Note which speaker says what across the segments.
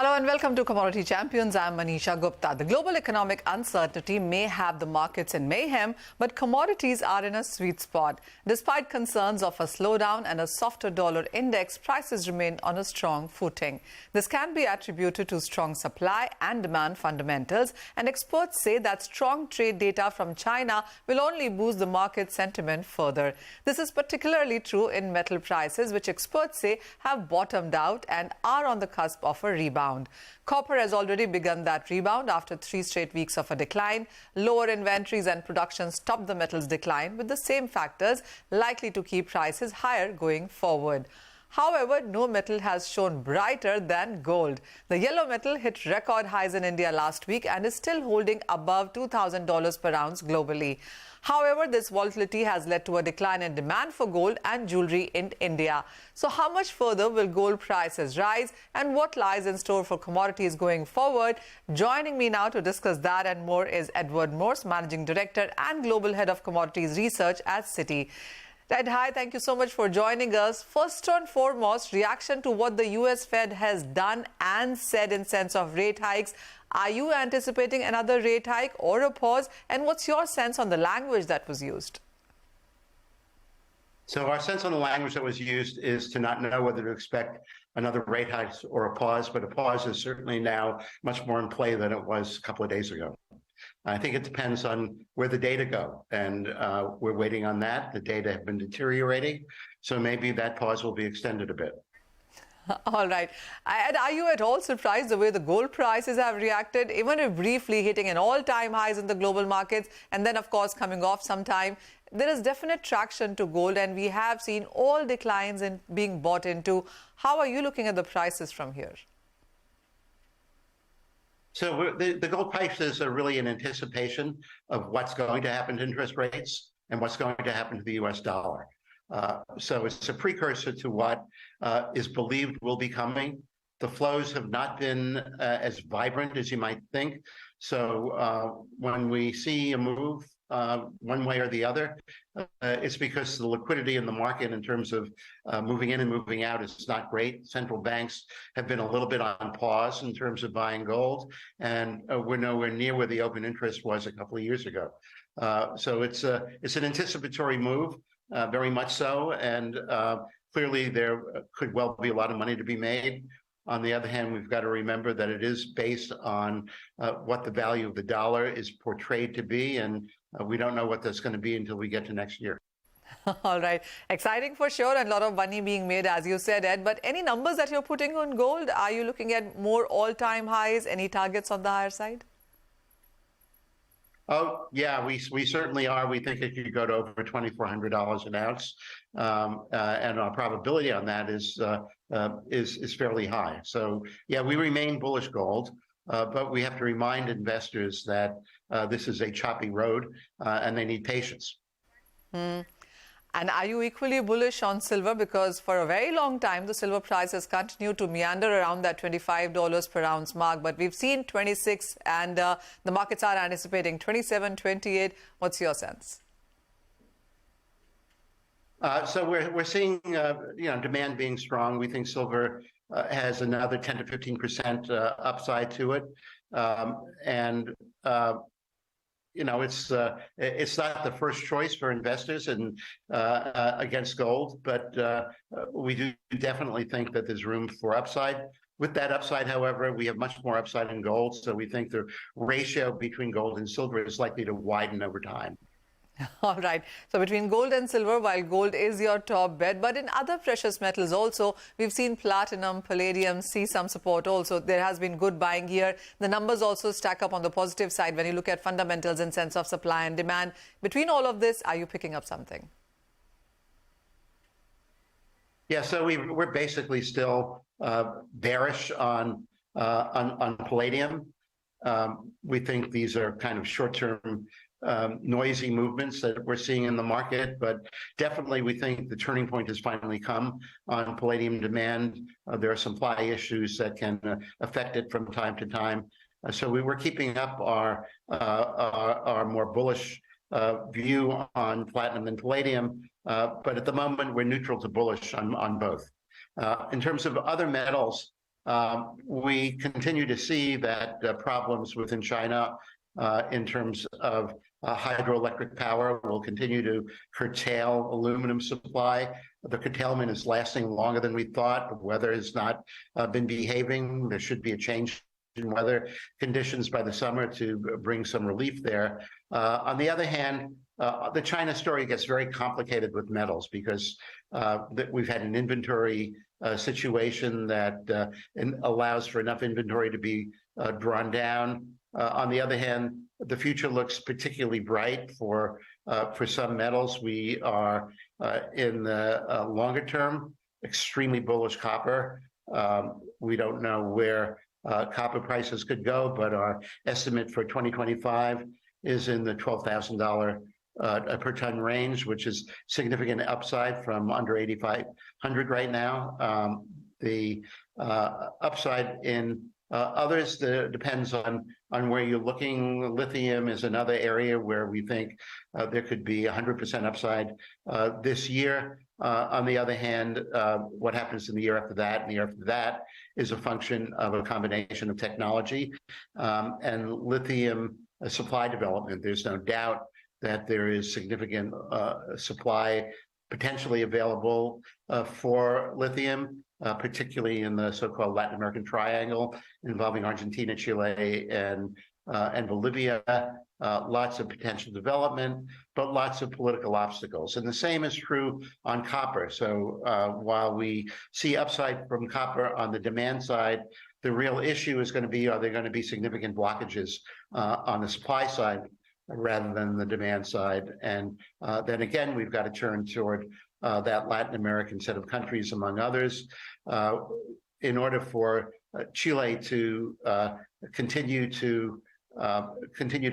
Speaker 1: Hello and welcome to Commodity Champions. I'm Manisha Gupta. The global economic uncertainty may have the markets in mayhem, but commodities are in a sweet spot. Despite concerns of a slowdown and a softer dollar index, prices remain on a strong footing. This can be attributed to strong supply and demand fundamentals, and experts say that strong trade data from China will only boost the market sentiment further. This is particularly true in metal prices, which experts say have bottomed out and are on the cusp of a rebound. Copper has already begun that rebound after 3 straight weeks of a decline. Lower inventories and production stopped the metal's decline, with the same factors likely to keep prices higher going forward. However, no metal has shone brighter than gold. The yellow metal hit record highs in India last week and is still holding above $2,000 per ounce globally. However, this volatility has led to a decline in demand for gold and jewelry in India. So how much further will gold prices rise, and what lies in store for commodities going forward? Joining me now to discuss that and more is Edward Morse, Managing Director and Global Head of Commodities Research at Citi. Ed, hi, thank you so much for joining us. First and foremost, reaction to what the US Fed has done and said in sense of rate hikes. Are you anticipating another rate hike or a pause? And what's your sense on the language that was used?
Speaker 2: So our sense on the language that was used is to not know whether to expect another rate hike or a pause, but a pause is certainly now much more in play than it was a couple of days ago. I think it depends on where the data go, and we're waiting on that. The data have been deteriorating, so maybe that pause will be extended a bit.
Speaker 1: All right. And are you at all surprised the way the gold prices have reacted, even if briefly hitting an all-time highs in the global markets and then, of course, coming off sometime? There is definite traction to gold, and we have seen all declines in being bought into. How are you looking at the prices from here?
Speaker 2: So the gold prices are really in anticipation of what's going to happen to interest rates and what's going to happen to the US dollar. So it's a precursor to what is believed will be coming. The flows have not been as vibrant as you might think. So when we see a move one way or the other, it's because the liquidity in the market in terms of moving in and moving out is not great. Central banks have been a little bit on pause in terms of buying gold, and we're nowhere near where the open interest was a couple of years ago. So it's an anticipatory move, very much so, and clearly there could well be a lot of money to be made. On the other hand, we've got to remember that it is based on what the value of the dollar is portrayed to be, and we don't know what that's going to be until we get to next year.
Speaker 1: All right. Exciting for sure, and a lot of money being made, as you said, Ed. But any numbers that you're putting on gold? Are you looking at more all-time highs? Any targets on the higher side?
Speaker 2: Oh, yeah, we certainly are. We think it could go to over $2,400 an ounce, and our probability on that is fairly high. So, yeah, we remain bullish gold, but we have to remind investors that this is a choppy road, and they need patience.
Speaker 1: And are you equally bullish on silver? Because for a very long time, the silver price has continued to meander around that $25 per ounce mark. But we've seen 26, and the markets are anticipating 27, 28. What's your sense?
Speaker 2: So we're seeing demand being strong. We think silver has another 10 to 15% upside to it, and it's not the first choice for investors and against gold, but we do definitely think that there's room for upside. With that upside, however, we have much more upside in gold, so we think the ratio between gold and silver is likely to widen over time.
Speaker 1: All right. So between gold and silver, while gold is your top bet, but in other precious metals also, we've seen platinum, palladium see some support also. There has been good buying here. The numbers also stack up on the positive side when you look at fundamentals in sense of supply and demand. Between all of this, are you picking up something?
Speaker 2: Yeah, so we're basically still bearish on palladium. We think these are kind of short-term noisy movements that we're seeing in the market, but definitely we think the turning point has finally come on palladium demand. There are supply issues that can affect it from time to time. So we were keeping up our more bullish view on platinum and palladium, but at the moment we're neutral to bullish on both. In terms of other metals, We continue to see that problems within China in terms of hydroelectric power will continue to curtail aluminum supply. The curtailment is lasting longer than we thought. The weather has not been behaving. There should be a change in weather conditions by the summer to bring some relief there. On the other hand, the China story gets very complicated with metals because we've had an inventory situation that allows for enough inventory to be drawn down. On the other hand, the future looks particularly bright for some metals. We are in the longer term extremely bullish copper. We don't know where copper prices could go, but our estimate for 2025 is in the $12,000 per ton range, which is significant upside from under 8,500 right now. The upside in others depends on where you're looking. Lithium is another area where we think there could be 100% upside this year. On the other hand, what happens in the year after that and the year after that is a function of a combination of technology and lithium supply development. There's no doubt that there is significant supply potentially available for lithium, particularly in the so-called Latin American triangle involving Argentina, Chile, and Bolivia. Lots of potential development, but lots of political obstacles. And the same is true on copper. So while we see upside from copper on the demand side, the real issue is going to be, are there going to be significant blockages on the supply side rather than the demand side? And then again, we've got to turn toward that Latin American set of countries, among others, in order for Chile to continue to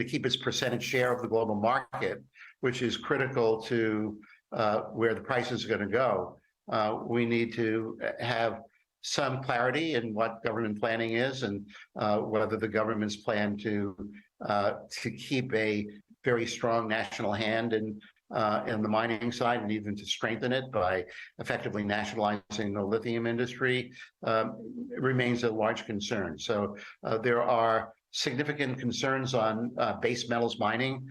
Speaker 2: keep its percentage share of the global market, which is critical to where the prices are going to go. We need to have some clarity in what government planning is and whether the government's plan to keep a very strong national hand in the mining side and even to strengthen it by effectively nationalizing the lithium industry remains a large concern. So there are significant concerns on base metals mining.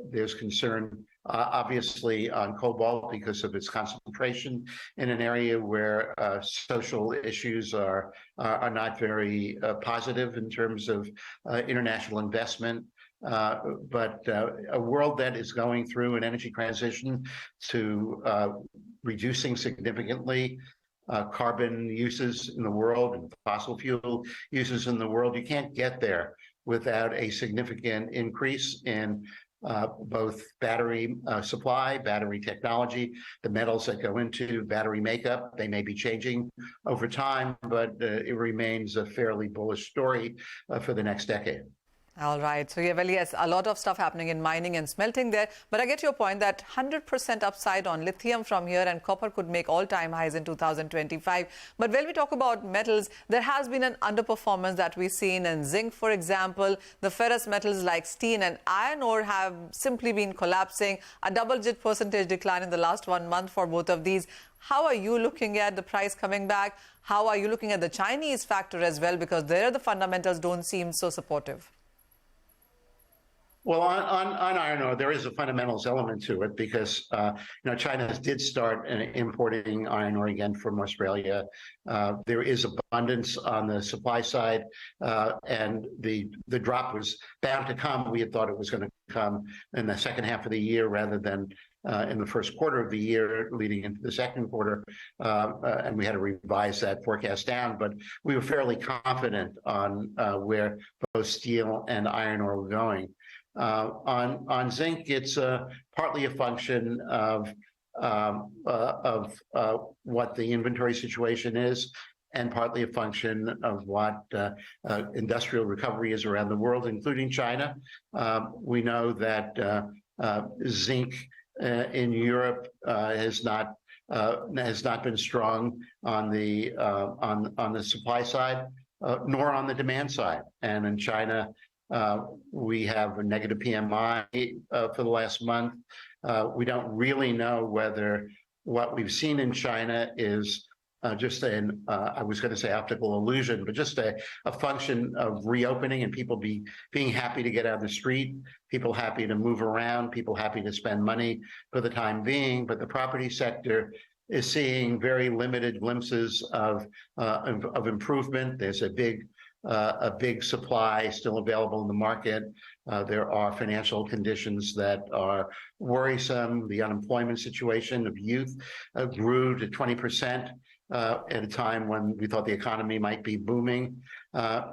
Speaker 2: There's concern, obviously, on cobalt because of its concentration in an area where social issues are not very positive in terms of international investment. But a world that is going through an energy transition to reducing significantly carbon uses in the world and fossil fuel uses in the world, you can't get there without a significant increase in both battery supply, battery technology, the metals that go into battery makeup. They may be changing over time, but it remains a fairly bullish story for the next decade.
Speaker 1: All right. So, yeah, well, yes, a lot of stuff happening in mining and smelting there. But I get your point that 100% upside on lithium from here, and copper could make all-time highs in 2025. But when we talk about metals, there has been an underperformance that we've seen in zinc, for example. The ferrous metals like steel and iron ore have simply been collapsing. A double-digit percentage decline in the last 1 month for both of these. How are you looking at the price coming back? How are you looking at the Chinese factor as well? Because there the fundamentals don't seem so supportive.
Speaker 2: Well, on iron ore, there is a fundamentals element to it because China did start importing iron ore again from Australia. There is abundance on the supply side, and the drop was bound to come. We had thought it was going to come in the second half of the year rather than in the first quarter of the year leading into the second quarter, and we had to revise that forecast down. But we were fairly confident on where both steel and iron ore were going. On zinc, it's partly a function of what the inventory situation is, and partly a function of what industrial recovery is around the world, including China. We know that zinc in Europe has not been strong on the supply side, nor on the demand side, and in China. We have a negative PMI for the last month. We don't really know whether what we've seen in China is just I was going to say optical illusion, but just a function of reopening and people being happy to get out of the street, people happy to move around, people happy to spend money for the time being. But the property sector is seeing very limited glimpses of improvement. There's a big supply still available in the market. There are financial conditions that are worrisome. The unemployment situation of youth grew to 20% at a time when we thought the economy might be booming.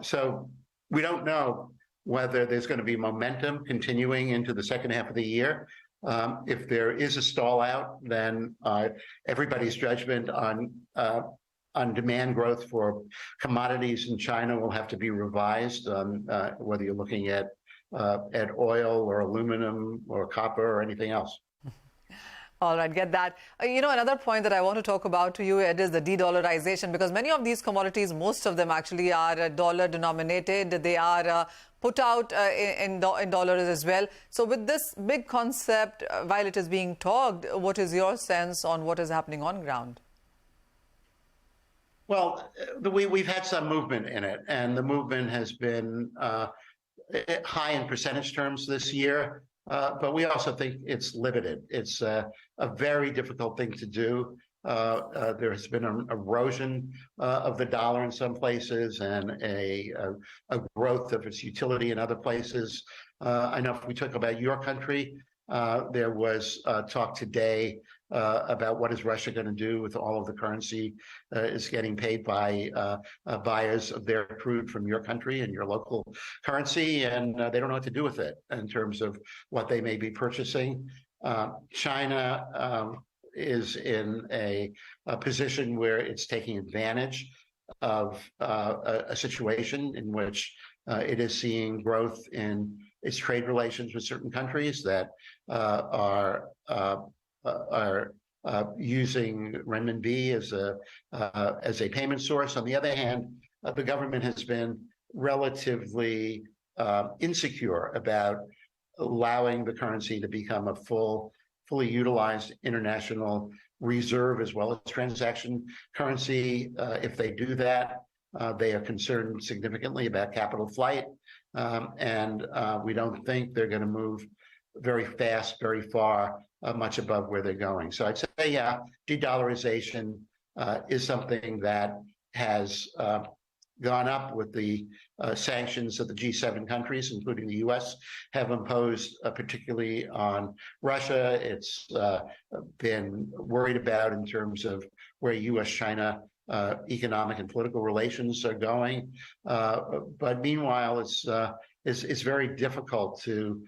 Speaker 2: So we don't know whether there's going to be momentum continuing into the second half of the year. If there is a stall out, then everybody's judgment on demand growth for commodities in China will have to be revised, whether you're looking at oil or aluminum or copper or anything else.
Speaker 1: All right, get that. Another point that I want to talk about to you, Ed, is the de-dollarization, because many of these commodities, most of them actually are dollar denominated. They are put out in dollars as well. So with this big concept, while it is being talked, what is your sense on what is happening on ground?
Speaker 2: Well, we've had some movement in it, and the movement has been high in percentage terms this year. But we also think it's limited. It's a very difficult thing to do. There has been an erosion of the dollar in some places and a growth of its utility in other places. I know if we talk about your country, there was talk today about what is Russia going to do with all of the currency is getting paid by buyers of their crude from your country and your local currency, and they don't know what to do with it in terms of what they may be purchasing. China is in a position where it's taking advantage of a situation in which it is seeing growth in its trade relations with certain countries that are using renminbi as a payment source. On the other hand, the government has been relatively insecure about allowing the currency to become a fully utilized international reserve as well as transaction currency. If they do that, they are concerned significantly about capital flight, and we don't think they're going to move very fast, very far, much above where they're going. So I'd say, yeah, de-dollarization is something that has gone up with the sanctions that the G7 countries, including the U.S., have imposed, particularly on Russia. It's been worried about in terms of where U.S.-China economic and political relations are going. But meanwhile, it's very difficult to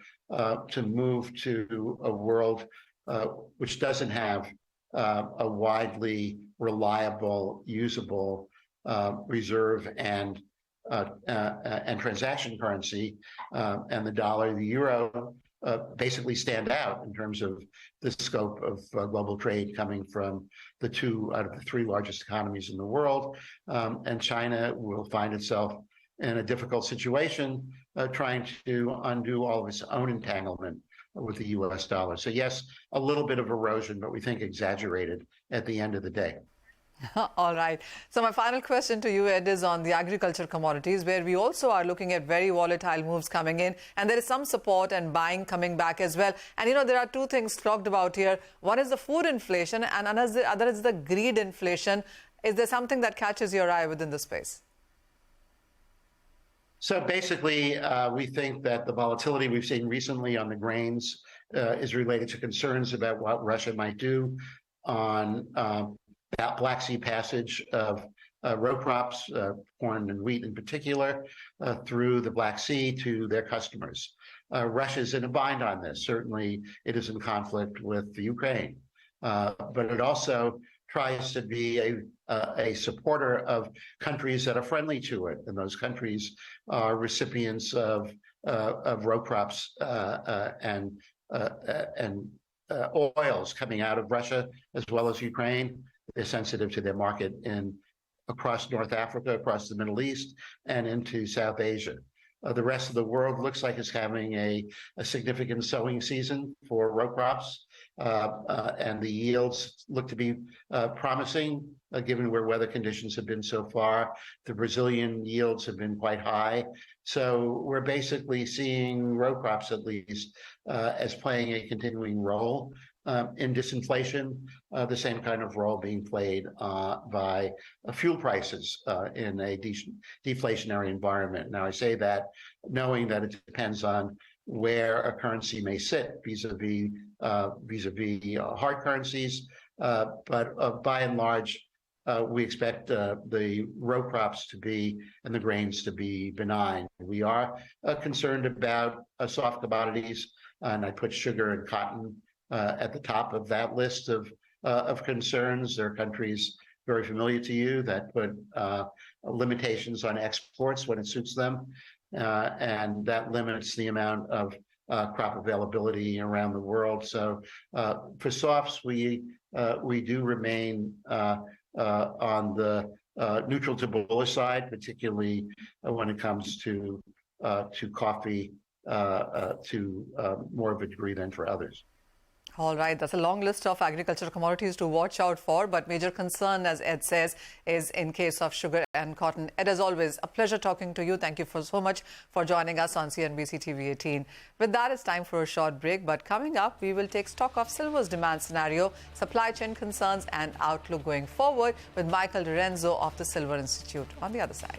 Speaker 2: move to a world which doesn't have a widely reliable, usable reserve and transaction currency, and the dollar, the euro, basically stand out in terms of the scope of global trade coming from the 2 out of the 3 largest economies in the world. And China will find itself in a difficult situation, trying to undo all of its own entanglement with the U.S. dollar. So yes, a little bit of erosion, but we think exaggerated at the end of the day.
Speaker 1: All right. So my final question to you, Ed, is on the agriculture commodities, where we also are looking at very volatile moves coming in, and there is some support and buying coming back as well. And, there are 2 things talked about here. One is the food inflation, and other is the greed inflation. Is there something that catches your eye within the space?
Speaker 2: So basically, we think that the volatility we've seen recently on the grains is related to concerns about what Russia might do on that Black Sea passage of row crops, corn and wheat in particular, through the Black Sea to their customers. Russia's in a bind on this. Certainly, it is in conflict with the Ukraine, but it also tries to be a supporter of countries that are friendly to it, and those countries are recipients of row crops and oils coming out of Russia as well as Ukraine. They're sensitive to their market across North Africa, across the Middle East, and into South Asia. The rest of the world looks like it's having a significant sowing season for row crops, and the yields look to be promising. given where weather conditions have been so far. The Brazilian yields have been quite high. So we're basically seeing row crops, at least, as playing a continuing role in disinflation, the same kind of role being played by fuel prices in a deflationary environment. Now, I say that knowing that it depends on where a currency may sit vis-a-vis hard currencies, but by and large, we expect the row crops to be and the grains to be benign. We are concerned about soft commodities, and I put sugar and cotton at the top of that list of concerns. There are countries very familiar to you that put limitations on exports when it suits them, and that limits the amount of crop availability around the world. So for softs, we do remain on the neutral to bullish side, particularly when it comes to coffee to more of a degree than for others.
Speaker 1: All right, that's a long list of agricultural commodities to watch out for, but major concern, as Ed says, is in case of sugar and cotton. Ed, as always, a pleasure talking to you. Thank you so much for joining us on CNBC TV 18. With that, it's time for a short break, but coming up, we will take stock of silver's demand scenario, supply chain concerns and outlook going forward with Michael Lorenzo of the Silver Institute on the other side.